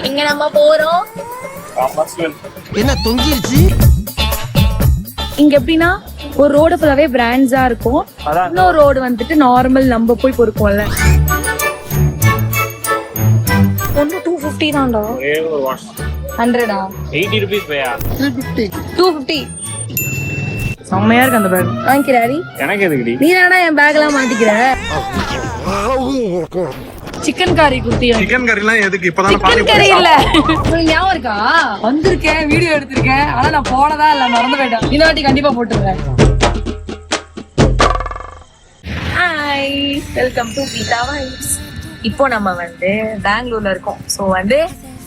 இங்க நம்ம போறோம். என்ன தொங்கிருச்சு? இங்க எப்படின்னா ஒரு ரோடு ஃபுல்லாவே பிராண்ட்ஸா இருக்கும், இன்னொரு ரோடு வந்துட்டு நார்மல் நம்ம போய் பொறுப்போம்ல. ஒன்னு 250 தான்டா. 100 80 rupees பையா. 250 செம்மையா இருக்கு அந்த பேக். வாங்கிக்கிறாரி? எனக்கு எதுக்குடி? நீ தானே என் பேக் எல்லாம் மாட்டிக்கிற. சிக்கன் கறி குத்தியா? சிக்கன் கறிலாம் எதுக்கு? இப்பதான் சிக்கன் கறி இல்ல. உங்களுக்கு ஞாபகம் இருக்கா? வந்திருக்கேன், வீடியோ எடுத்திருக்கேன், ஆனா நான் போனதா இல்ல, மறந்து போயிட்டேன். இந்த வாட்டி கண்டிப்பா போட்டுருவேன். Hi, welcome to Geetha vibes. இப்போ நம்ம வந்து பெங்களூர்ல இருக்கோம். சோ வந்து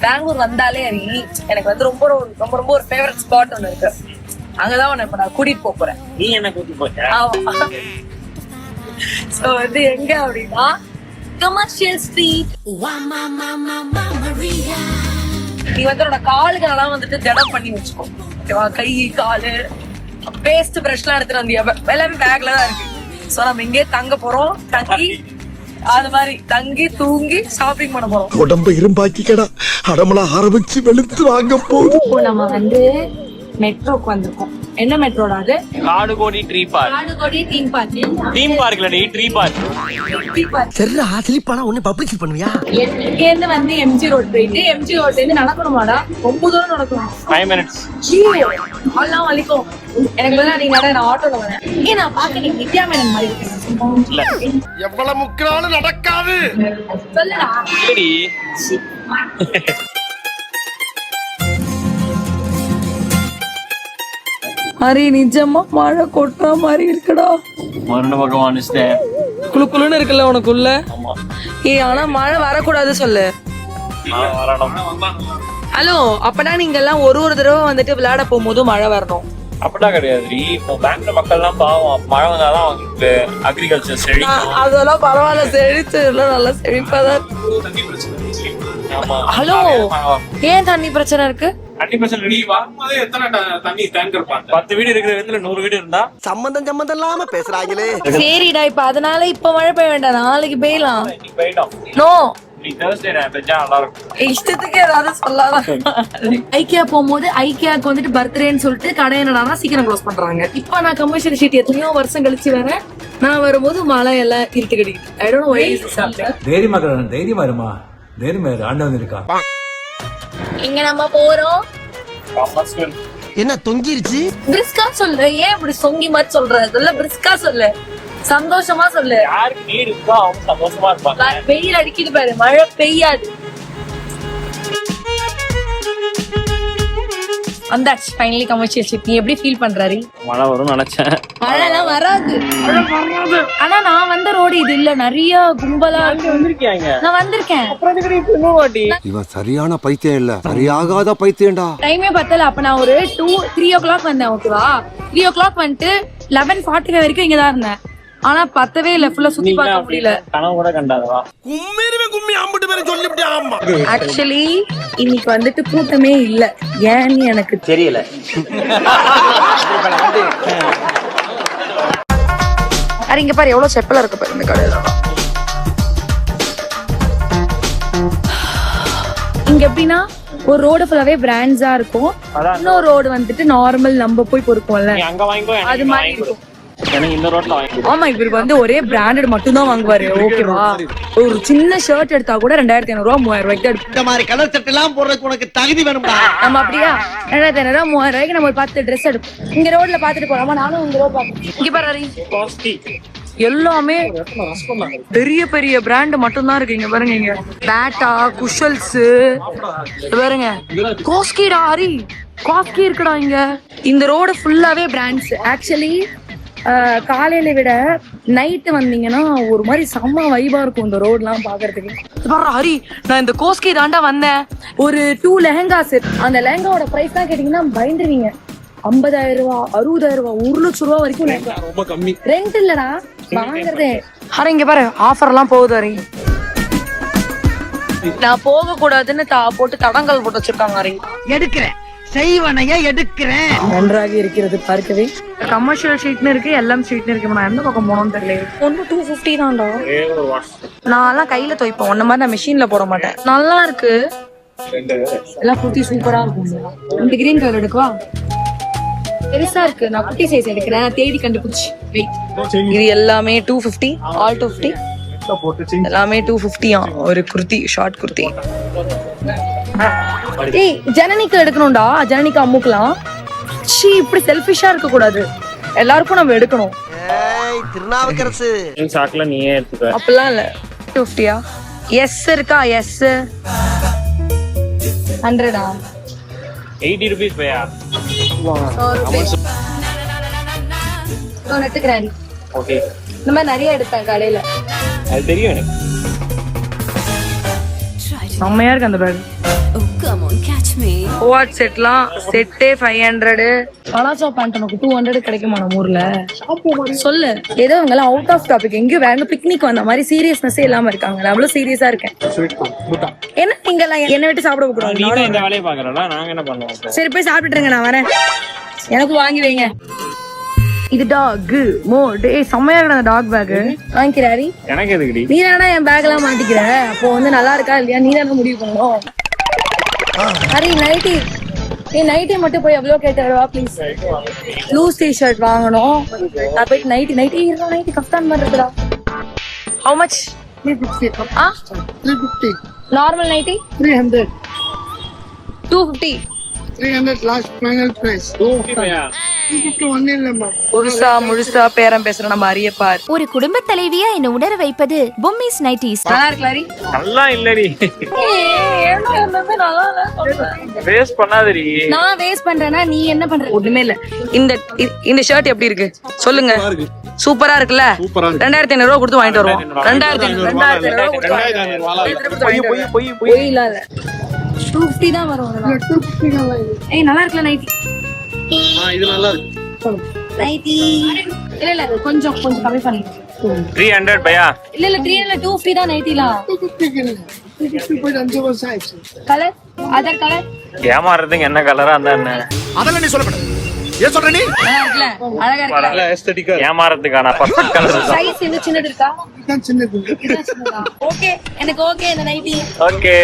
பெங்களூர் வந்தாலே எனக்கு வந்து ரொம்ப ரொம்ப ரொம்ப ஒரு ஃபேவரட் ஸ்பாட் ஒன்று இருக்கு. அங்கதான் உன்னை இப்ப நான் கூட்டிட்டு போறேன். நீ என்ன கூட்டி போச்சா? ஆமா. சோ வந்து எங்க அப்படின்னா கமர்ஷியல் ஸ்ட்ரீட். நீ வந்து உன்னோட காலுகளெல்லாம் வந்துட்டு திடம் பண்ணி வச்சுக்கோ, ஓகேவா? கை காலு பேஸ்ட் பிரஷ் எல்லாம் எடுத்துட்டு வந்து எல்லாமே பேக்ல தான் இருக்கு. சோ நம்ம இங்கே தங்க போறோம், தங்கி அது மாதிரி தங்கி தூங்கி ஷாப்பிங் பண்ண போறோம். உடம்பு இரும்பாக்கிக்கடா, அடமலா ஆரம்பிச்சு வெளுத்து வாங்க போகுது. இப்போ நம்ம வந்து மெட்ரோக்கு வந்திருக்கோம். என்ன மெட்ரோடா அது? Kadugodi tree park. Kadugodi theme park. Theme பார்க்ல ட்ரீ பார்க். சரிடா, ஸ்லிப்பானா ஒண்ணு பப்ளிசிட்டி பண்ணுவியா? இங்க இருந்து வந்து எம்ஜி ரோட் போயிட்டு எம்ஜி ரோட்ல இருந்து நடக்கணுமாடா? ரொம்ப தூரம் நடக்கணும். 5 minutes. எல்லாம் வலிக்கும். எனக்கு பதிலா நீங்க நான் ஆட்டோல வரேன். நான் பாக்க நீங்க நித்யா மேனன் மாதிரி இருக்கீங்க. எவ்வளவு முக்கினாலும் நடக்காது. சொல்லுடா. இல்லடி. ஹரி, நிஜமா மழை கொட்டுற மாதிரி இருக்குடா. மரண பகவான் குளு குளுன்னு இருக்குல்ல உனக்குள்ள? ஆமா. ஆனா மழை வரக்கூடாது சொல்லு. ஹலோ, அப்பனா நீங்க எல்லாம் ஒரு தடவை வந்துட்டு விளையாட போகும்போது மழை வரணும். அப்படிலாம் கிடையாது. இப்போ பேங்க்ல மக்கள் எல்லாம் பாவம், மழை வந்தாதான் அவங்களுக்கு அக்ரிகல்ச்சர் செழிக்கும். அதெல்லாம் பரவாயில்ல, செழிச்சு நல்லா செழிப்பாதான். ஹலோ, ஏன் தண்ணி பிரச்சனை இருக்கு? 10 வீடு இருக்கிற இடத்துல 100 வீடு இருந்தா சம்பந்தம் இல்லாம பேசுறாங்களே. சரிடா, இப்ப அதனால இப்ப மழை பெய்ய வேண்டாம், நாளைக்கு பெய்யலாம். போயிட்டோம். நோ, நீ Thursday பெஞ்சா நல்லா இருக்கும். இஷ்டத்துக்கு ஏதாவது சொல்லாதான். ஐக்கியா போகும்போது ஐக்கியாக்கு வந்துட்டு பர்த்டேன்னு சொல்லிட்டு கடை என்னடா சீக்கிரம் க்ளோஸ் பண்றாங்க. இப்ப நான் கமர்ஷியல் ஷீட் எத்தனையோ வருஷம் கழிச்சு வரேன். நான் வரும்போது மழை எல்லாம் இருட்டு கட்டிக்கிட்டு. I don't know why this is happening. தைரியமா இருமா, தைரியமா இரு, ஆண்டவன் இருக்கா. இங்க நம்ம போறோம். என்ன தொங்கிருச்சு? பிரிஸ்கா சொல்லு. ஏன் இப்படி சொங்கி மாதிரி சொல்ற? சொல்ல, பிரிஸ்கா சொல்லு, சந்தோஷமா சொல்லு. யாருக்கு நீடு இருக்கோ அவங்க சந்தோஷமா இருப்பாங்க. வெயில் அடிக்குது பாரு, மழை பெய்யாது. வந்தாச்சு ஃபைனலி கமர்ஷியல் ஷிப். நீ எப்படி ஃபீல் பண்றாரு? மழை வரும்னு நினைச்சேன். மழை எல்லாம் வராது. ஆனா நான் வந்த ரோடு இது இல்ல, நிறைய கும்பலா வந்திருக்கியாங்க. நான் வந்திருக்கேன். இவன் சரியான பைத்தியம் இல்ல, சரியாகாத பைத்தியம்டா. டைமே பத்தல. அப்ப நான் ஒரு 3 o'clock வந்தேன், ஓகேவா? 3 o'clock வந்துட்டு 11:45 வரைக்கும் இங்கதான் இருந்தேன். ஆனா பத்தவே இல்ல, ஃபுல்லா சுத்தி பார்க்க முடியல. கனவு கூட கண்டாதவா? கும்மி அம்பிட்டு பேரை சொல்லிவிட்டே. ஆமா, ஆக்சுவலி இன்னைக்கு வந்துட்டு கூட்டமே இல்ல. ஏன்னு எனக்கு தெரியல. அது இங்க பாரு, எவ்வளவு செப்பலா இருக்கு பாரு இந்த கடையில. இங்க எப்படின்னா ஒரு ரோடு ஃபுல்லாவே பிராண்ட்ஸா இருக்கும், இன்னொரு ரோடு வந்துட்டு நார்மல் நம்ம போய் பொறுப்போம்ல, நீ அங்க வாங்கிக்கோ, அது மாதிரி இருக்கும். எனக்கு இந்த ரோட்ல வாங்கிக்கோ. ஆமா, இவருக்கு வந்து ஒரே பிராண்டட் மட்டும் தான் வாங்குவாரு, ஓகேவா? ஒரு சின்ன ஷர்ட் எடுத்தா கூட 2500 ரூபா 3000 ரூபாய்க்கு தான் எடுப்போம். இந்த மாதிரி கலர் சட்டை எல்லாம் போடுறதுக்கு உனக்கு தகுதி வேணும்டா. நம்ம அப்படியா 2500 ரூபா 3000 ரூபாய்க்கு நம்ம ஒரு 10 ட்ரெஸ் எடுப்போம். இங்க ரோட்ல பாத்துட்டு போலாமா? நானும் இந்த ரோட் பாத்துட்டு. இங்க பாரு, எல்லாமே பெரிய பெரிய பிராண்ட் மட்டும் தான் இருக்கு. இங்க பாருங்க, இங்க பேட்டா, குஷல்ஸ் பாருங்க, கோஸ்கிடா. ஹரி, கோஸ்கி இருக்குடா இங்க. இந்த ரோடு ஃபுல்லாவே பிராண்ட்ஸ். ஆக்சுவலி காலையில விட நைட்டு வந்தீங்கன்னா ஒரு மாதிரி செம்ம வைபா இருக்கும் இந்த ரோட்லாம் பாக்குறதுக்கு. ஹரி, நான் இந்த கோஸ்கி தாண்டா வந்தேன். ஒரு 2 லெஹங்கா செட். அந்த லெஹங்காவோட பிரைஸ் தான் கேட்டீங்கன்னா பயந்துருவீங்க. 50,000 ரூபா, 60,000 ரூபா, 1,00,000 ரூபா வரைக்கும் ரொம்ப கம்மி. ரெண்ட் இல்லடா, வாங்குறதே. ஹரி, இங்க பாரு, ஆஃபர் எல்லாம் போகுது. ஹரி, நான் போக கூடாதுன்னு போட்டு தடங்கல் போட்டு வச்சிருக்காங்க. ஹரி, எடுக்கிறேன், செய்வனைய எடுக்கிறேன். நன்றாக இருக்கிறது பார்க்கவே. கமர்ஷியல் ஷீட்னு இருக்கு, எல்லாம் ஷீட்னு இருக்கு. நான் எந்த பக்கம் போனோம்னு தெரியல. ஒன்னு 250 தான்டா. நான் எல்லாம் கையில துவைப்பேன், ஒன்ன மாதிரி நான் மிஷின்ல போட மாட்டேன். நல்லா இருக்கு. எல்லாம் குர்த்தி சூப்பரா இருக்கும். இந்த கிரீன் கலர் எடுக்கவா? பெருசா இருக்கு. நான் குட்டி சைஸ் எடுக்கிறேன். நான் தேடி கண்டுபிடிச்சு. இது எல்லாமே 250, ஆல் 250. எல்லாமே 250 ஒரு குர்த்தி, ஷார்ட் குர்த்தி. ஏய் ஜனனிக்கு எடுக்கணும்டா. ஜனனிக்கு அம்முக்கலாம். ச்சீ, இப்படி செல்ஃபிஷா இருக்க கூடாது. எல்லாருக்கும் நம்ம எடுக்கணும். திருநாவுக்கரசு சாக்ல நீயே எடுத்துக்க. அப்பெல்லாம் இல்ல. 250யா? எஸ் இருக்கா? எஸ் 100 80 rupees பையா. நான் எடுத்துக்கிறேன். ஓகே, இந்த மாதிரி நிறைய எடுப்பேன் கடையில. அது தெரியும் எனக்கு. செம்மையா இருக்கு அந்த பேக். வாட் செட்லாம் செட்டே 500. பலாசோ பேண்ட் உனக்கு 200 கிடைக்குமா நம்ம ஊர்ல? சொல்லு. ஏதோ இவங்க எல்லாம் அவுட் ஆஃப் டாபிக். எங்கேயும் வேற பிக்னிக் வந்த மாதிரி சீரியஸ்னஸே இல்லாம இருக்காங்க. நான் அவ்வளவு சீரியஸா இருக்கேன். என்ன நீங்க எல்லாம் என்ன விட்டு சாப்பிட நீ கூடாது? தான் இந்த வேலையை பாக்குறல, நாங்க என்ன பண்ணுவோம்? சரி போய் சாப்பிட்டுருங்க, நான் வரேன். எனக்கு வாங்கி வைங்க. இது டாக் மோட். செம்மையா இருக்கு அந்த டாக் பேக். வாங்கிக்கிறாரி. எனக்கு எதுக்குடி? நீ தானே என் பேக் எல்லாம் மாட்டிக்கிற. அப்போ வந்து நல்லா இருக்கா இல்லையா நீ தானே முடிவு பண்ணணும். ஹரி நைட்டி. நீ நைட்டி மட்டும் போய் எவ்வளவு கேட்டுவா ப்ளீஸ். லூஸ் டி-ஷர்ட் வாங்கணும். நான் போயிட்டு நைட்டி கஃப்தான் மாதிரி இருக்குடா. How much? 350. Normal nighty 300. 250. 300 last final price. 250 பையா. 250 ஒண்ணே இல்லம்மா. முழுசா பேரம் பேசுற நம்ம அரியப்பார். ஒரு குடும்ப தலைவியா என்ன உணர வைப்பது பொம்மிஸ் நைட்டிஸ். நல்லா இருக்கலாரி. நல்லா இல்லடி. வேஸ்ட் பண்ணாதடி. நான் வேஸ்ட் பண்றேன்னா நீ என்ன பண்ற? ஒண்ணுமே இல்ல. இந்த ஷர்ட் எப்படி இருக்கு சொல்லுங்க. சூப்பரா இருக்குல்ல? 2500 ரூபாய் கொடுத்து வாங்கிட்டு வருவோம். 2500 கொடுத்து போய் இல்ல 250 தான் வரும். 250 நல்லா இது. ஏய் நல்லா இருக்குல நைட்டி. இது நல்லா இருக்கு. நைட்டி இல்ல கொஞ்சம் கம்மி பண்ணு. 300 பையா. இல்ல 300 250 தான் நைட்டிலாம். 250 இல்ல. 250 போய் 5 வருஷம் ஆயிடுச்சு. கலர் அதர் கலர் ஏமாறதுக்கு என்ன கலரா அந்த என்ன? அதெல்லாம் நீ சொல்லப்பட. ஏன் சொல்ற நீ? நல்லா இருக்குல? அழகா இருக்குல? நல்ல எஸ்தெட்டிக்கா ஏமாறதுக்கான பர்ஃபெக்ட் கலர் தான். சைஸ் என்ன சின்னது இருக்கா? இதுதான் சின்னது. ஓகே எனக்கு ஓகே இந்த நைட்டி. ஓகே.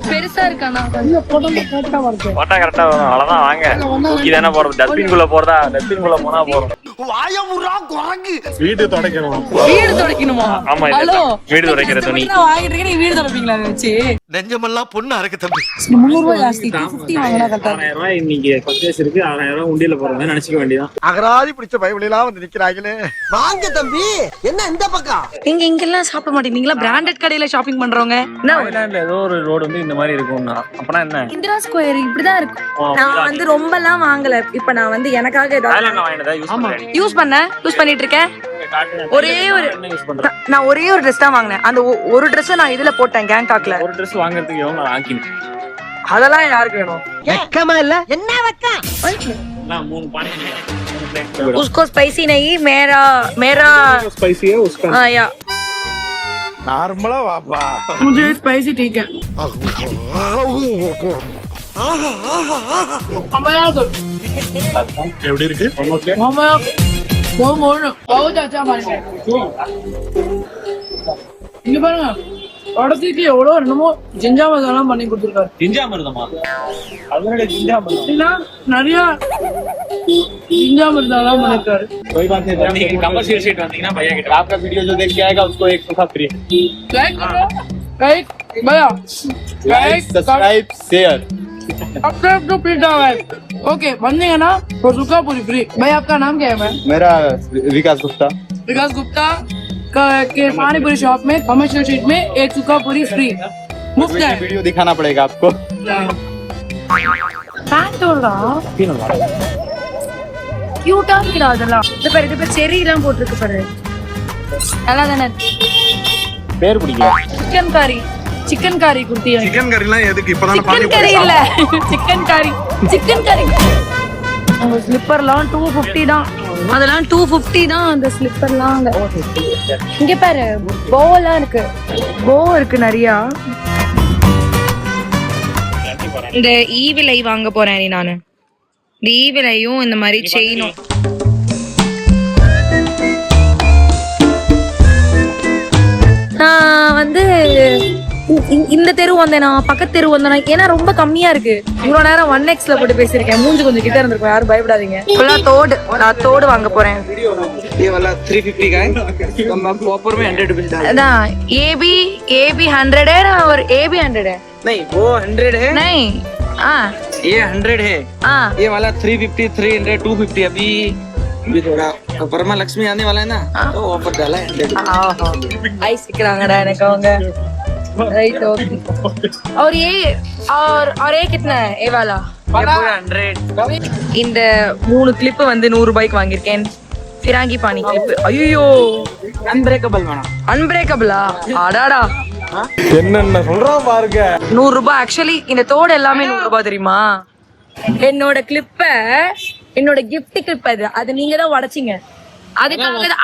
பெருசா இருக்கானா? இல்ல போட்டோல கரெக்ட்டா வருது. போட்டா கரெக்டா வரும். அவ்வளவுதான் வாங்க. தூக்கி தானே போறது. டஸ்ட்பின் குள்ள போறதா? டஸ்ட்பின் குள்ள போனா போறோம். வாயமுறா குரங்கு. வீடு துடைக்கணும். வீடு துடைக்கணுமா? ஆமா ஹலோ வீடு துடைக்கிற துணி. நான் வாங்கிட்டு இருக்கேன். நீ வீடு துடைப்பீங்களா அதை வச்சு? நெஞ்சமெல்லாம் பொண்ணு அறக்கு தம்பி. 300 ரூபாய் ஜாஸ்தி. 250 வாங்கினா கரெக்டா. 6000 ரூபாய் இன்னைக்கு பர்ச்சேஸ் இருக்கு. 6000 ரூபாய் உண்டியல போறதா நினைச்சுக்க வேண்டியதான். அகராதி பிடிச்ச பைபிளெல்லாம் வந்து நிக்கிறாங்களே. வாங்க தம்பி. என்ன இந்த பக்கம்? நீங்க இங்கெல்லாம் சாப்பிட மாட்டீங்களா? பிராண்டட் கடையில ஷாப்பிங் பண்றவங்க. தாய்லாந்துல ஏதோ ஒரு ரோடு வந்து இந்த மாதிரி இருக்கும்னா அப்பனா என்ன? இந்திரா ஸ்கொயர் இப்படிதான் இருக்கும். நான் வந்து ரொம்ப எல்லாம் வாங்கல. இப்ப நான் வந்து எனக்காக தாய்லாந்துல வாங்கினதா யூஸ் யூஸ் பண்ணிட்டு இருக்கேன். ஒரே ஒரு நான் ஒரே ஒரு Dress தான் வாங்கினேன். அந்த ஒரு Dress நான் இதுல போட்டேன் கேங்காக்ல. ஒரு Dress வாங்குறதுக்கு எவ்வளவு ஆக்கினேன்? அதெல்லாம் யாருக்கு வேணும்? வெக்கமா இல்ல? என்ன வெக்கம்? நான் 3 பானை उसको स्पाइसी नहीं मेरा स्पाइसी है उसका. हाँ या நார்மலா வாப்பா. मुझे स्पाइसी ठीक है. எப்படி இருக்கு? இங்க பாருங்க. படத்துக்கு எவ்வளவு என்னமோ ஜிஞ்சாமதெல்லாம் பண்ணி கொடுத்துருக்காரு. ஜிஞ்சாமிர்தமா? அதோட ஜிஞ்சாமிர்தம் நிறைய ஜிஞ்சாமதெல்லாம் பண்ணிருக்காரு. कोई बात नहीं. நீங்க கமர்ஷியல் ஷீட் வந்தீங்கன்னா भैया கிட்ட आपका वीडियो जो देख के आएगा उसको एक सूखा फ्री. लाइक करो. लाइक भैया. Like subscribe share. Subscribe to pizza है. ओके बनेगा ना तो सूखा पूरी फ्री. भाई आपका नाम क्या है? मैं मेरा विकास गुप्ता. विकास गुप्ता के पानीपुरी शॉप में कमर्शियल शीट में एक सूखा पूरी फ्री मुफ्त है. वीडियो दिखाना पड़ेगा आपको. கியூட்டா இருக்குடா அதெல்லாம். இது பாரு இது பேர் செரி எல்லாம் போட்டுருக்கு பாரு. நல்லா தானே? பேர் பிடிக்கல. சிக்கன் காரி குர்த்தி. சிக்கன் கறிலாம் எதுக்கு? இப்பதான சிக்கன் கறி இல்ல சிக்கன் கறி. அந்த ஸ்லிப்பர்லாம் 250 தான். அதெல்லாம் 250 தான் அந்த ஸ்லிப்பர்லாம். இங்க பாரு போலாம் இருக்கு. போ இருக்கு நிறைய. இந்த ஈவிலை வாங்க போறேன் நீ. நானு இந்த ஈவிலையும் இந்த மாதிரி செயினும். நான் வந்து இந்த தெரு வந்தேனா பக்கத்து தெரு வந்தேனா, ஏன்னா ரொம்ப கம்மியா இருக்கு. இவ்வளவு நேரம் 1xல போட்டு பேசியிருக்கேன். மூஞ்சி கொஞ்சம் கிட்ட இருந்திருக்கும், யாரும் பயப்படாதீங்க. ஃபுல்லா தோடு, நான் தோடு வாங்க போறேன். ये वाला 350 का है, कम प्रॉपर में 100 रुपीज डाल। அதான் AB 100 है और AB 100 है. नहीं वो 100 है, नहीं ये 100 है, ये वाला 350 300 250 अभी थोड़ा परमा लक्ष्मी आने वाला है ना, तो ऑफर डाला है 100। ஐஸ் விக்கிறாங்கடா எனக்கு அவங்க. Right okay. और ये और ये कितना है ये वाला? ये पूरा 100। இந்த 3 கிளிப் வந்து 100 ரூபாய்க்கு வாங்கியிருக்கேன். பிராங்கி பாணி கிளிப். ஐயோ अनब्रेकेबल வேணாம். அன்பிரேக்கபிளா? அடாடா என்னென்ன சொல்றான் பாருங்க. 100 ரூபாய். ஆக்சுவலி இந்த தோடு எல்லாமே 100 ரூபாய் தெரியுமா? என்னோட கிளிப்ப, என்னோட கிஃப்ட் கிளிப் அது நீங்க தான் உடைச்சிங்க.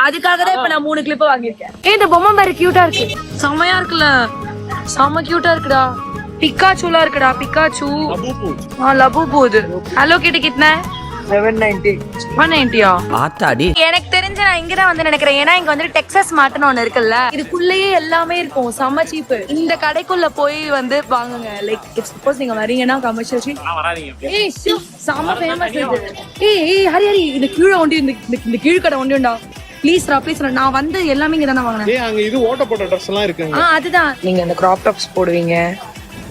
அதுக்காக தான் இப்ப நான் 3 கிளிப் வாங்கியிருக்கேன். இந்த பொம்மை மாதிரி கியூட்டா இருக்கு, செமையா இருக்குல்ல, செம கியூட்டா இருக்குடா. பிக்காச்சூலா இருக்குடா, பிக்காச்சூ. லபூபு இது. ஹலோ கிட்ட கிட்னா 790 190 ஆத்தாடி. எனக்கு தெரிஞ்ச நான் இங்கதான் வந்து நினைக்கிறேன். ஏன்னா இங்க வந்து டெக்ஸஸ் மார்ட்னு ஒண்ணு இருக்குல்ல, இதுக்குள்ளேயே எல்லாமே இருக்கும், செம சீப். இந்த கடைக்குள்ள போய் வந்து வாங்குங்க. லைக் சப்போஸ் நீங்க வரீங்கன்னா கமர்ஷியல் ஸ்ட்ரீட். ஏய் செம ஃபேமஸ் இது. ஏய் ஹரி இந்த கீழ ஒண்டி, இந்த கீழ் கடை ஒண்டிண்டா. ப்ளீஸ் ரா நான் வந்து எல்லாமே இங்க தானே வாங்கினேன். அங்க இது ஓட்ட போட்ட ட்ரெஸ் எல்லாம் இருக்குங்க. அதுதான் நீங்க அந்த கிராப் டாப்ஸ் போடுவீங்க,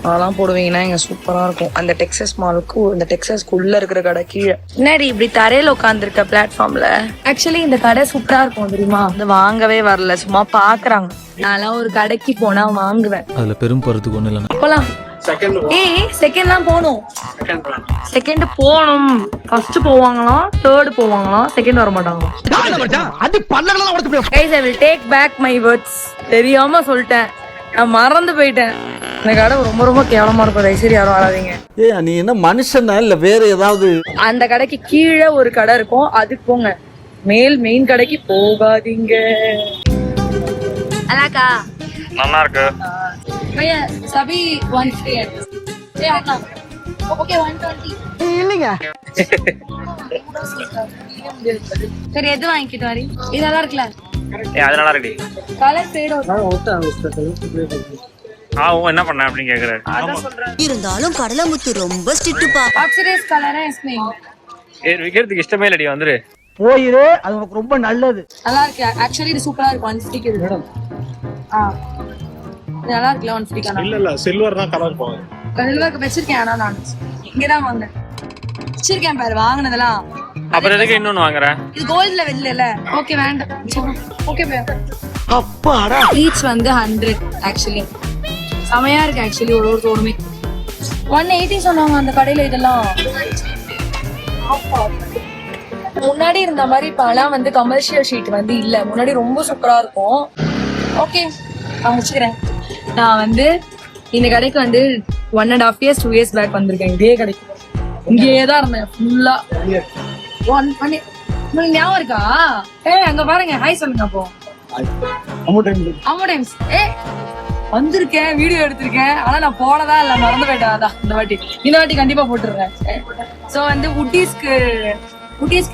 அதெல்லாம் போடுவீங்கன்னா இங்க சூப்பரா இருக்கும். அந்த டெக்ஸஸ் மாலுக்கு, இந்த டெக்ஸஸ்க்குள்ள இருக்கிற கடை கீழே. என்னடி இப்படி தரையில உட்காந்துருக்க பிளாட்ஃபார்ம்ல? ஆக்சுவலி இந்த கடை சூப்பரா இருக்கும் தெரியுமா? அது வாங்கவே வரல, சும்மா பாக்குறாங்க. நான்லாம் ஒரு கடைக்கு போனா வாங்குவேன். அதுல பெரும் போறதுக்கு ஒண்ணு இல்ல. போலாம். செகண்ட்லாம் போகணும். செகண்ட் போகணும். ஃபர்ஸ்ட் போவாங்களாம், தேர்ட் போவாங்களாம், செகண்ட் வர மாட்டாங்க. Guys, I will take back my words. தெரியாம சொல்லிட்டேன், நான் மறந்து போயிட்டேன். இந்த கடை ரொம்ப ரொம்ப கேவலமா இருக்கும். தயவுசெய்து யாரும் வராதீங்க. நீ என்ன மனுஷனா இல்ல வேற ஏதாவது? அந்த கடைக்கு கீழே ஒரு கடை இருக்கும், அதுக்கு போங்க. மெயின் கடைக்கு போகாதீங்க. அலாக்கா நல்லா இருக்கு. भैया सभी 150 है. ये आना ओके 120 இல்லைங்க. சரி எது வாங்கிட்டு வாரி? இது நல்லா இருக்குல? அது நல்லா இருக்கு. கலர் ஃபேட் என்ன பண்ண அப்படின்னு கேக்குறாரு. அதான் சொல்றேன். இருந்தாலும் கடலமுத்து ரொம்ப ஸ்ட்ரிக்ட்பா. ஆக்சிடைஸ் கலர் है इसमें. விக்கிறதுக்கு இஷ்டமே இல்லடி, வந்துரு. போயிரு, அது உனக்கு ரொம்ப நல்லது. நல்லா இருக்கு. ஆக்சுவலி இது சூப்பரா இருக்கு. 150 க்கு இது. இது நல்லா இருக்குல 150 க்கு. இல்ல சில்வர் தான் கலர் போகுது. கல்வர்க்கு வச்சிருக்கேன். ஆனா நான் இங்க தான் வாங்குனேன். வச்சிருக்கேன் பாரு வாங்குனதெல்லாம். அப்புறம் எதுக்கு இன்னொன்னு வாங்குற? இது கோல்ட்ல வெள்ளல. ஓகே வேண்டாம். ஓகே பே. அப்பாடா. ஈச் வந்து 100 ஆக்சுவலி. செமையா இருக்கு ஆக்சுவலி ஒரு தோடுமே. 180 சொன்னாங்க அந்த கடையில. இதெல்லாம் முன்னாடி இருந்த மாதிரி இப்பெல்லாம் வந்து கமர்ஷியல் ஷீட் வந்து இல்ல. முன்னாடி ரொம்ப சூப்பரா இருக்கும். ஓகே நான் முடிச்சுக்கிறேன். நான் வந்து இந்த கடைக்கு வந்து 1.5 years 2 years பேக் வந்திருக்கேன். இதே கடைக்கு இங்கேயே தான் இருந்தேன் ஃபுல்லா. உங்களுக்கு ஞாபகம் இருக்கா? அங்க பாருங்க, ஹாய் சொல்லுங்க. அப்போ அம்மோ டைம்ஸ் வந்திருக்கேன், வீடியோ எடுத்திருக்கேன். ஆனா நான் போனதா இல்ல, மறந்து போயிட்டேன். அதான் இந்த வாட்டி கண்டிப்பா போட்டுடுறேன். சோ வந்து உட்டீஸ்க்கு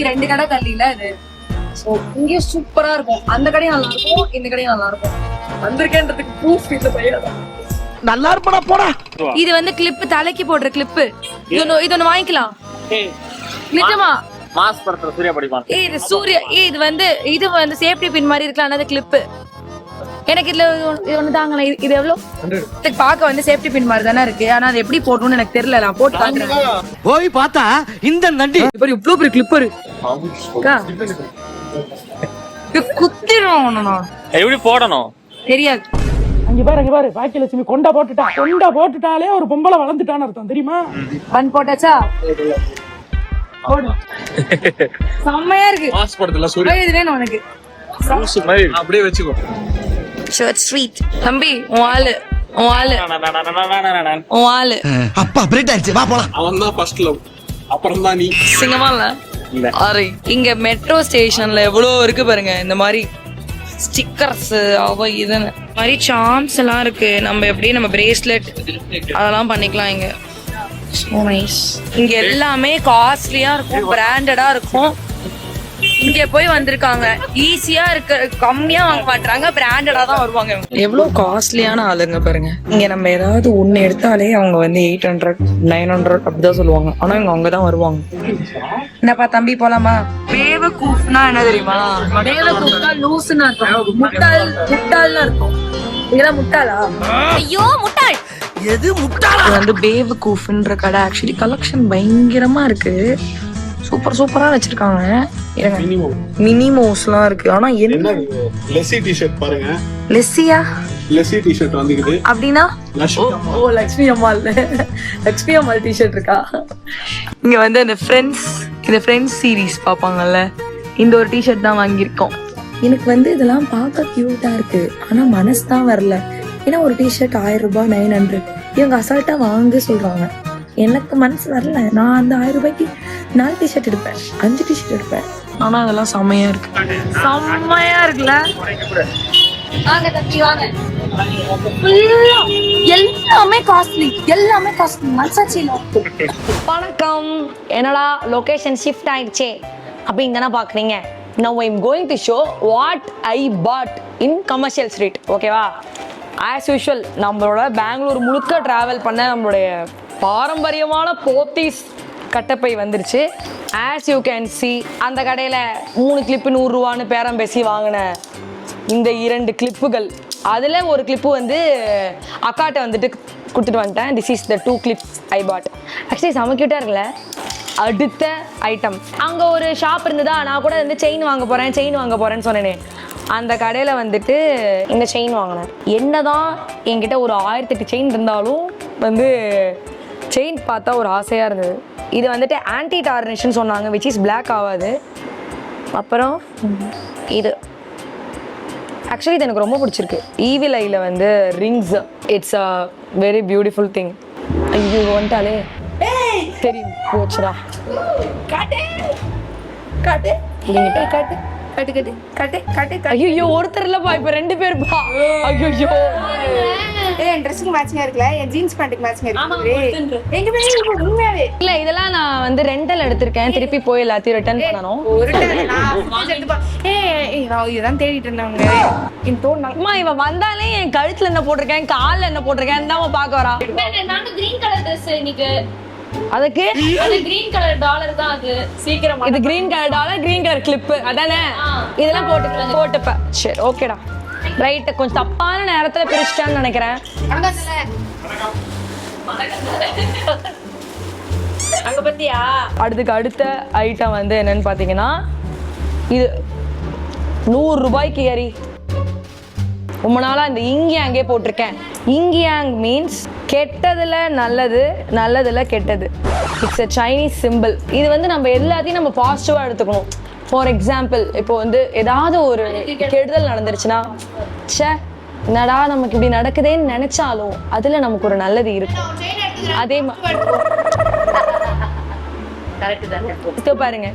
2 கடை தள்ளியில இது. சோ இங்கே சூப்பரா இருக்கும். அந்த கடையும் நல்லா இருக்கும், இந்த கடையும் நல்லா இருக்கும். வந்திருக்கேன்றதுக்கு ப்ரூஃப் இந்த பையன் நல்லா இருப்படா போடா. இது வந்து கிளிப், தலைக்கு போடுற கிளிப். இது ஒண்ணு வாங்கிக்கலாம் நிஜமா. மாஸ் படத்துல சூர்யா படிப்பான். இது சூர்யா. இது வந்து சேஃப்டி பின் மாதிரி இருக்கலாம். அது கிளிப் எனக்கு இதுல இது ஒண்ணு தாங்கல. இது எவ்வளவு பாக்க வந்து சேஃப்டி பின் மாதிரி தானே இருக்கு. ஆனா அது எப்படி போடணும்னு எனக்கு தெரியல. நான் போட்டு காட்டுறேன். போய் பார்த்தா இந்த நண்டி இவ்வளவு பெரிய கிளிப்பர் குத்திரும். எப்படி போடணும் தெரியாது. அங்க பாரு பாக்கியலட்சுமி கொண்டா போட்டுட்டாலே ஒரு பொம்பளை வளர்ந்துட்டான்னு அர்த்தம் தெரியுமா? பன் போட்டாச்சா? போடு. செம்மையா இருக்கு. மாஸ் படத்துல சூர்யா இது வேணும் உனக்கு. மாதிரி அப்படியே வெச்சுக்கோ. ஷர்ட் ஸ்ட்ரீட் தம்பி. உன் ஆளு அப்பா பிரேட் ஆயிடுச்சு, வா போலாம். அவன் தான் ஃபர்ஸ்ட் லவ், அப்புறம் தான் நீ. சிங்கமா இல்ல? அரே இங்க மெட்ரோ ஸ்டேஷன்ல எவ்வளவு இருக்கு பாருங்க. இந்த மாதிரி ஸ்டிக்கர்ஸ் இதுன்னு மாதிரி சார்ம்ஸ் எல்லாம் இருக்கு. நம்ம எப்படி நம்ம பிரேஸ்லெட் அதெல்லாம் பண்ணிக்கலாம் இங்க. So nice. இங்க எல்லாமே காஸ்ட்லியா இருக்கும், பிராண்டடா இருக்கும். இங்க போய் வந்திருக்காங்க. ஈஸியா இருக்க, கம்மியா வாங்க மாட்டாங்க, பிராண்டடா தான் வருவாங்க. எவ்வளவு காஸ்ட்லியான ஆளுங்க பாருங்க. இங்க நம்ம ஏதாவது ஒண்ணு எடுத்தாலே அவங்க வந்து 800 900 அப்படிதான் சொல்லுவாங்க. ஆனா இவங்க அங்கதான் வருவாங்க. என்னப்பா தம்பி போலாமா? பேவகூஃப்னா என்ன தெரியுமா? பேவகூஃப்னா லூசுன்னு அர்த்தம். முட்டாள்னு அர்த்தம். இதெல்லாம் முட்டாளா? ஐயோ முட்டாள். எது முட்டாளா? இது வந்து பேவகூஃப்ன்ற கடை. ஆக்சுவலி கலெக்ஷன் பயங்கரமா இருக்கு. சூப்பரா வச்சிருக்காங்க. மினிமோஸ்லாம் இருக்கு. ஆனா என்ன லெஸ்ஸி டிஷர்ட் பாருங்க. லெஸ்ஸியா? லெஸ்ஸி டிஷர்ட் வந்துக்குது அப்படின்னா ஓ லக்ஷ்மி அம்மாள். லக்ஷ்மி அம்மாள் டிஷர்ட் இருக்கா? இங்க வந்து இந்த ஃப்ரெண்ட்ஸ் சீரீஸ் பாப்பாங்கல்ல, இந்த ஒரு டிஷர்ட் தான் வாங்கியிருக்கோம். எனக்கு வந்து இதெல்லாம் பார்க்க கியூட்டா இருக்கு, ஆனா மனசு தான் வரல. ஏன்னா ஒரு டிஷர்ட் 1000 ரூபாய் 900 இவங்க அசால்ட்டா வாங்க சொல்றாங்க. எனக்கு மனசு வரல. நான் அந்த 1000 ரூபாய்க்கு 4 டிஷர்ட் எடுப்பேன், 5 டிஷர்ட் எடுப்பேன். ஆனா அதெல்லாம் செம்மையா இருக்கு. செம்மையா இருக்குல்ல? எல்லாமே காஸ்ட்லி. வணக்கம். என்னடா லொகேஷன் ஷிஃப்ட் ஆயிடுச்சே அப்படின்னு தானே பாக்குறீங்க. Now I'm going to show what I bought in commercial street. ஓகேவா? ஆஸ் யூஷுவல் நம்மளோட பெங்களூர் முழுக்க ட்ராவல் பண்ண நம்மளுடைய பாரம்பரியமான போத்தீஸ் கட்டப்பை வந்துருச்சு. ஆஸ் யூ கேன் சி, அந்த கடையில் 3 கிளிப்பு 100 ரூபான்னு பேரம் பேசி வாங்கின இந்த 2 கிளிப்புகள், அதில் ஒரு கிளிப்பு வந்து அக்காட்ட வந்துட்டு கொடுத்துட்டு வந்துட்டேன். This is the 2 clips I bought. Actually செம கியூட்டாக இருக்குல்ல? அடுத்த ஐட்டம், அங்கே ஒரு ஷாப் இருந்ததா, நான் கூட வந்து செயின் வாங்க போகிறேன்னு சொன்னேனே, அந்த கடையில் வந்துட்டு இந்த செயின் வாங்கினேன். என்னதான் என்கிட்ட ஒரு 1008 செயின் இருந்தாலும் வந்து செயின் பார்த்தா ஒரு ஆசையாக இருந்தது. இது வந்துட்டு ஆன்டி டார்னிஷ்னு சொன்னாங்க, விச் இஸ் பிளாக் ஆகாது. அப்புறம் இது ஆக்சுவலி இது எனக்கு ரொம்ப பிடிச்சிருக்கு. ஈவில் ஐயில் வந்து rings, it's a very beautiful thing. ஐயோ வந்துட்டாலே தெரியும் போச்சுடா. ஐயோ ஒருத்தர் இல்லப்பா, இப்ப 2 பேருப்பா. ஐயோ இல்ல, இதெல்லாம் நான் வந்து ரெண்டல் எடுத்திருக்கேன். திருப்பி போய் எல்லாத்தையும் ரிட்டர்ன் பண்ணணும். இவ வந்தாலே என் கழுத்துல என்ன போட்டிருக்கேன், கால்ல என்ன போட்டிருக்கேன் தான் பாக்க வரா. அதுக்கு கிரீன் கலர் டாலர் தான். அது சீக்கிரம் இது green colour dollar, green colour clip அதானே? இதெல்லாம் போட்டுப்ப. சரி ஓகேடா, ரைட். கொஞ்சம் தப்பான நேரத்துல பிரிச்சிட்டான்னு நினைக்கிறேன். அங்க பத்தியா? அடுத்த ஐட்டம் வந்து என்னன்னு பாத்தீங்கன்னா, இது 100 ரூபாய்க்கு ஏறி ரொம்ப நாளா இந்த இங்கியாங்கே போட்டிருக்கேன். இங்கியாங் மீன்ஸ் கெட்டதுல நல்லது, நல்லதுல கெட்டது. It's a Chinese simple. இது வந்து நம்ம எல்லாத்தையும் நம்ம பாசிட்டிவா எடுத்துக்கணும். ஃபார் எக்ஸாம்பிள், இப்போ வந்து ஏதாவது ஒரு கெடுதல் நடந்துருச்சுன்னா, ச்சே என்னடா நமக்கு இப்படி நடக்குதேன்னு நினைச்சாலும் அதுல நமக்கு ஒரு நல்லது இருக்கும். அதே பாருங்க,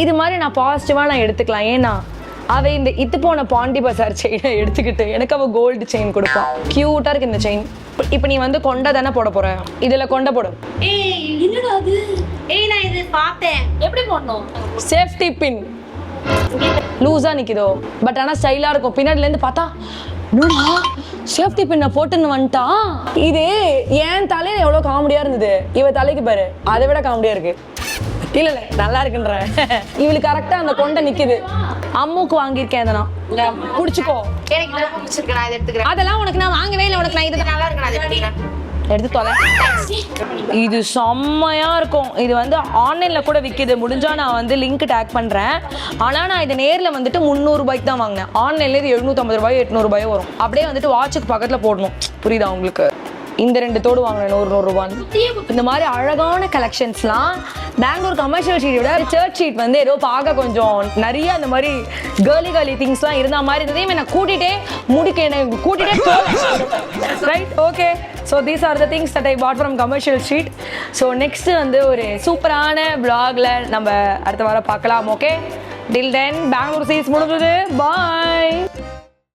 இது மாதிரி நான் பாசிட்டிவா நான் எடுத்துக்கலாம். ஏன்னா அவ இந்த இத்து போன பாண்டி பசார் செயினை எடுத்துக்கிட்டு எனக்கு அவ கோல்டு செயின் கொடுப்பான். கியூட்டா இருக்கு இந்த செயின். இப்ப நீ வந்து கொண்ட தானே போட போற, இதுல கொண்ட போடு. நான் இது பார்த்தேன். எப்படி போடணும்? சேஃப்டி பின் லூஸா நிக்குதோ, பட் ஆனா ஸ்டைலா இருக்கும். பின்னாடில இருந்து பார்த்தா சேஃப்டி பின்ன போட்டுன்னு வந்துட்டா. இது என் தலையில எவ்வளவு காமெடியா இருந்தது, இவ தலைக்கு பாரு அதை விட காமெடியா இருக்கு. இல்ல நல்லா இருக்குன்ற. இவளுக்கு கரெக்டா அந்த கொண்டை நிக்குது. அம்முக்கு வாங்கியிருக்கேன். அதெல்லாம் குடிச்சுக்கோ. அதெல்லாம் உனக்கு நான் வாங்கவே இல்லை. உனக்கு நான் இது நல்லா இருக்கு எடுத்து தொலை. இது செம்மையா இருக்கும். இது வந்து ஆன்லைன்ல கூட விற்கிது. முடிஞ்சா நான் வந்து லிங்க் டேக் பண்றேன். ஆனா நான் இது நேர்ல வந்துட்டு 300 ரூபாய்க்கு தான் வாங்கினேன். ஆன்லைன்ல இது 750 ரூபாய் 800 ரூபாயோ வரும். அப்படியே வந்துட்டு வாட்சுக்கு பக்கத்துல போடணும். புரியுதா உங்களுக்கு? இந்த 2 தோடு வாங்கினேன் 100 ரூபாய். இந்த மாதிரி அழகான கலெக்ஷன்ஸ்லாம் பெங்களூர் கமர்ஷியல் ஸ்ட்ரீட்டோட சர்ச் ஸ்ட்ரீட் வந்து ஏதோ பார்க்க கொஞ்சம் நிறைய அந்த மாதிரி கேர்லி திங்ஸ்லாம் இருந்த மாதிரி இருந்ததையும் நான் கூட்டிகிட்டே right. Okay, so these are the things that I bought from commercial street. So next வந்து ஒரு சூப்பரான vlogல நம்ம அடுத்த வாரம் பார்க்கலாம். ஓகே, டில் தென் பெங்களூர் சீஸ் முடிஞ்சது. பாய்.